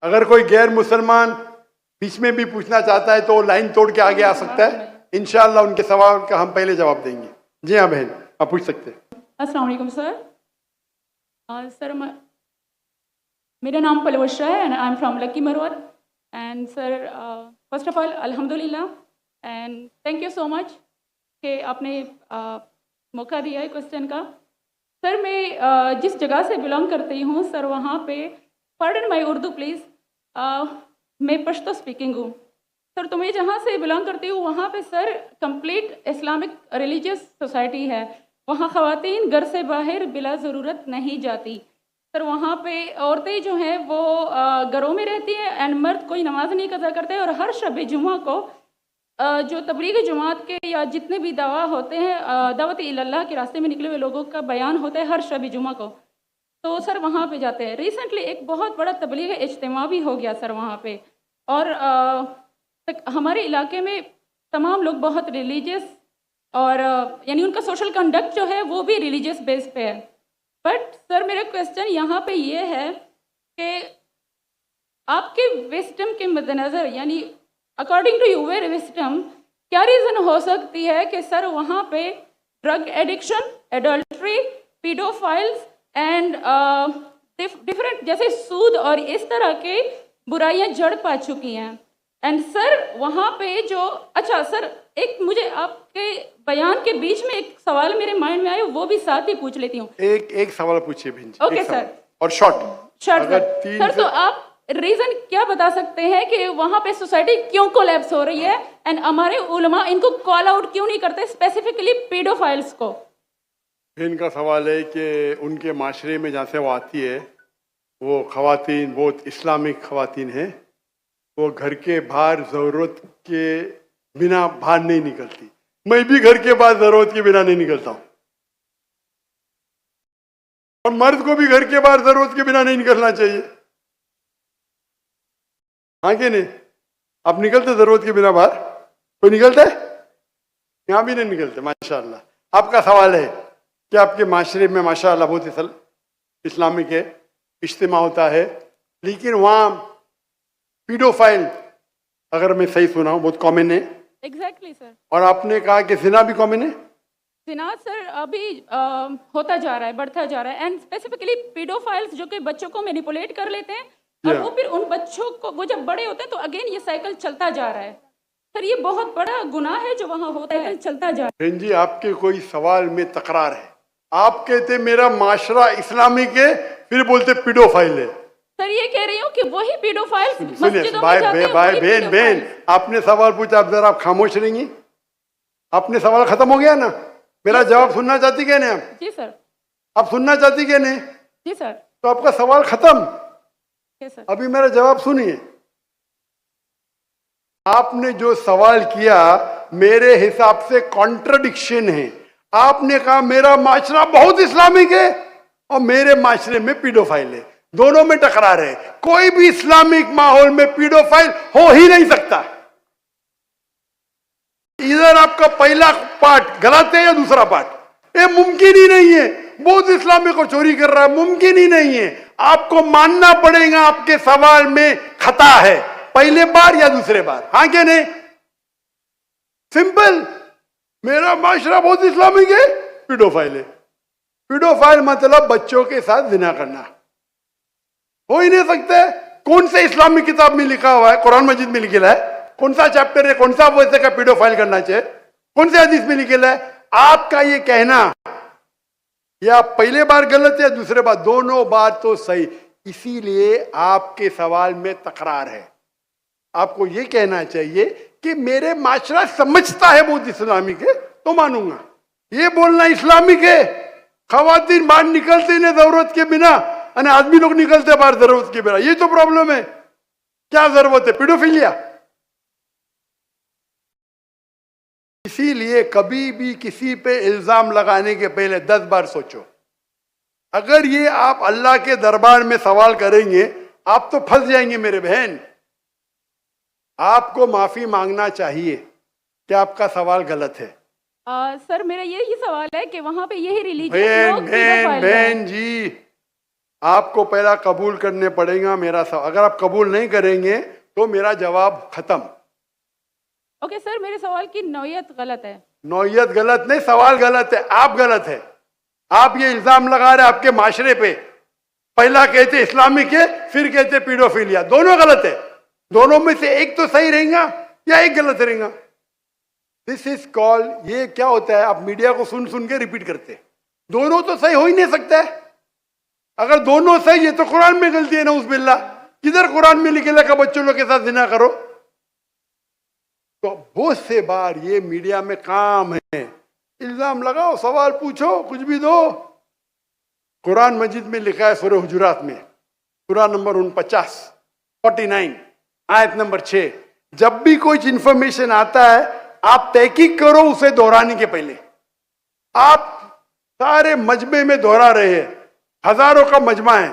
अगर कोई गैर मुसलमान बीच में भी पूछना चाहता है तो लाइन तोड़ के आगे आ सकता है। इंशाअल्लाह उनके सवाल का हम पहले जवाब देंगे। जी हाँ बहन, आप पूछ सकते हैं। अस्सलाम वालेकुम सर। सर मेरा नाम पलवशा है and I am from Lakki Marwat. And sir first of all अल्हम्दुलिल्लाह and thank you so much कि आपने मौका दिया है क्वेश्चन का। सर मैं जिस जगह से बिलोंग करती हूँ सर, वहाँ पे पार्डन माई उर्दू प्लीज़, मैं पश्तो स्पीकिंग हूँ सर। तो मैं जहाँ से बिलोंग करती हूँ वहाँ पे sir complete Islamic religious society है। वहाँ ख़वातीन घर से बाहर बिला ज़रूरत नहीं जाती सर। वहाँ पे औरतें जो हैं वो घरों में रहती हैं एंड मर्द कोई नमाज नहीं कज़ा करते। और हर शब जुमा को जो तबलीग जमात के या जितने भी दावा होते हैं, दावत इल्लल्लाह के रास्ते में निकले हुए लोगों का बयान होता है हर शब जुमा को, तो सर वहाँ पे जाते हैं। रिसेंटली एक बहुत बड़ा तबलीग इज्तिमा भी हो गया सर वहाँ पे। और हमारे इलाके में तमाम लोग बहुत रिलीजियस और यानी उनका सोशल कंडक्ट जो है वो भी रिलीजियस बेस पे है। बट सर मेरा क्वेश्चन यहाँ पे ये है कि आपके विस्डम के मद्देनज़र, यानी अकॉर्डिंग टू यूर विस्डम, क्या रीज़न हो सकती है कि सर वहाँ पे drug addiction, adultery, paedophiles and different जैसे सूद और इस तरह के बुराइयां जड़ पा चुकी हैं। एंड सर वहाँ पे जो अच्छा सर, एक मुझे आपके बयान के बीच में एक सवाल मेरे माइंड में आया, वो भी साथ ही पूछ लेती हूँ। एक सवाल पूछिए बहन जी। Okay sir. और शॉर्ट सर तो आप रीजन क्या बता सकते हैं कि वहाँ पे सोसाइटी क्यों कोलैप्स हो रही है एंड हमारे उलमा इनको कॉल आउट क्यों नहीं करते, स्पेसिफिकली पीडोफाइल्स को? इनका सवाल है कि उनके माशरे में जहाँ से वो आती है वो ख़वातीन बहुत इस्लामिक ख़वातीन हैं, वो घर के बाहर ज़रूरत के बिना बाहर नहीं निकलती। मैं भी घर के बाहर ज़रूरत के बिना नहीं निकलता हूँ और मर्द को भी घर के बाहर ज़रूरत के बिना नहीं निकलना चाहिए। हाँ कि नहीं? आप निकलते ज़रूरत के बिना बाहर? कोई निकलता है? यहाँ भी नहीं निकलते माशाअल्लाह। आपका सवाल है कि आपके माशरे में माशाअल्लाह बहुत इस्लामिक है, इज्तिमा होता है, लेकिन वहाँ पीडोफाइल, अगर मैं सही सुना हूँ, बहुत कॉमन है। Exactly sir. और आपने कहा कि जिना भी कॉमन है। जिना सर अभी होता जा रहा है, बढ़ता जा रहा है। एंड स्पेसिफिकली पीडोफाइल्स जो कि बच्चों को मैनिपुलेट कर लेते हैं और वो फिर उन बच्चों को, वो जब बड़े होते हैं तो अगेन ये साइकिल चलता जा रहा है सर। ये बहुत बड़ा गुनाह है जो वहाँ होता है, चलता जा रहा है। बहन जी आपके कोई सवाल में तकरार है। आप कहते मेरा माशरा इस्लामिक है, फिर बोलते पीडोफाइल है। सर ये कह रही हूँ कि वही पीडोफाइल्स सुनिए भाई बहन, आपने सवाल पूछा, आप जरा आप खामोश रहेंगी? आपने सवाल खत्म हो गया ना? मेरा जवाब सुनना चाहती क्या नहीं आप? जी सर। आप सुनना चाहती क्या नहीं? जी सर। तो आपका सवाल खत्म। सर अभी मेरा जवाब सुनिए। आपने जो सवाल किया मेरे हिसाब से कॉन्ट्रडिक्शन है। आपने कहा मेरा माशरा बहुत इस्लामिक है और मेरे माशरे में पीडोफाइल है, दोनों में टकरार है। कोई भी इस्लामिक माहौल में पीडोफाइल हो ही नहीं सकता। इधर आपका पहला पार्ट गलत है या दूसरा पार्ट? ये मुमकिन ही नहीं है। बहुत इस्लामिक को चोरी कर रहा है, मुमकिन ही नहीं है। आपको मानना पड़ेगा आपके सवाल में खता है, पहले बार या दूसरे बार। हाँ क्या नहीं? सिंपल। मेरा माशरा बहुत इस्लामिक है, पीडोफाइल है। पीडोफाइल मतलब बच्चों के साथ जिना करना। हो ही नहीं सकता है। कौन से इस्लामिक किताब में लिखा हुआ है? कुरान मजीद में लिखा है? कौन सा चैप्टर है, कौन सा वैसे का पीडोफाइल करना चाहिए? कौन से हदीस में लिखा है? आपका ये कहना या पहले बार गलत है, दूसरे बार, दोनों बार तो सही। इसीलिए आपके सवाल में तकरार है। आपको ये कहना चाहिए कि मेरे माशरा समझता है बहुत इस्लामिक है तो मानूंगा। ये बोलना इस्लामिक है, खवातीन बाहर निकलते नहीं जरूरत के बिना, और आदमी लोग निकलते बाहर जरूरत के बिना, ये तो प्रॉब्लम है। क्या जरूरत है? पीडोफिलिया। इसीलिए कभी भी किसी पे इल्जाम लगाने के पहले 10 बार सोचो। अगर ये आप अल्लाह के दरबार में सवाल करेंगे आप तो फंस जाएंगे मेरे बहन। आपको माफी मांगना चाहिए कि आपका सवाल गलत है। सर मेरा यही सवाल है कि वहाँ पे यही रिलीजियस लोग बहन जी, आपको पहला कबूल करने पड़ेगा मेरा सवाल। अगर आप कबूल नहीं करेंगे तो मेरा जवाब खत्म। ओके सर, मेरे सवाल की नौयत गलत है। नौयत गलत नहीं, सवाल गलत है, आप गलत है। आप ये इल्जाम लगा रहे आपके माशरे पे। पहला कहते इस्लामिक है, फिर कहते पीडोफिलिया। दोनों गलत है। दोनों में से एक तो सही रहेगा या एक गलत रहेगा। दिस इज कॉल्ड, ये क्या होता है, आप मीडिया को सुन सुन के रिपीट करते। दोनों तो सही हो ही नहीं सकता है। अगर दोनों सही है तो कुरान में गलती है ना, उस बिल्ला। किधर कुरान में लिखेला का बच्चों लोग के साथ जिना करो? तो बहुत से बार ये मीडिया में काम है, इल्जाम लगाओ, सवाल पूछो, कुछ भी दो। कुरान मजीद में लिखा है सूरह हुजुरात में, सूरह नंबर 49 आयत नंबर 6, जब भी कोई इंफॉर्मेशन आता है आप तहकीक करो उसे दोहराने के पहले। आप सारे मजमे में दोहरा रहे हैं, हजारों का मजमा है,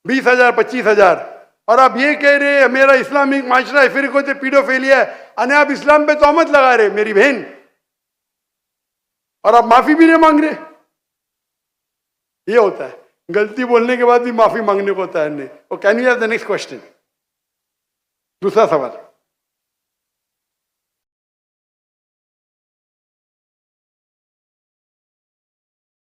20,000 25,000, और आप ये कह रहे हैं मेरा इस्लामिक माशरा है, फिर कहते पीडोफिलिया है, अने आप इस्लाम पे तोहमत लगा रहे मेरी बहन, और आप माफी भी नहीं मांग रहे। ये होता है, गलती बोलने के बाद भी माफी मांगने को होता है। Can you have the next question? दूसरा सवाल।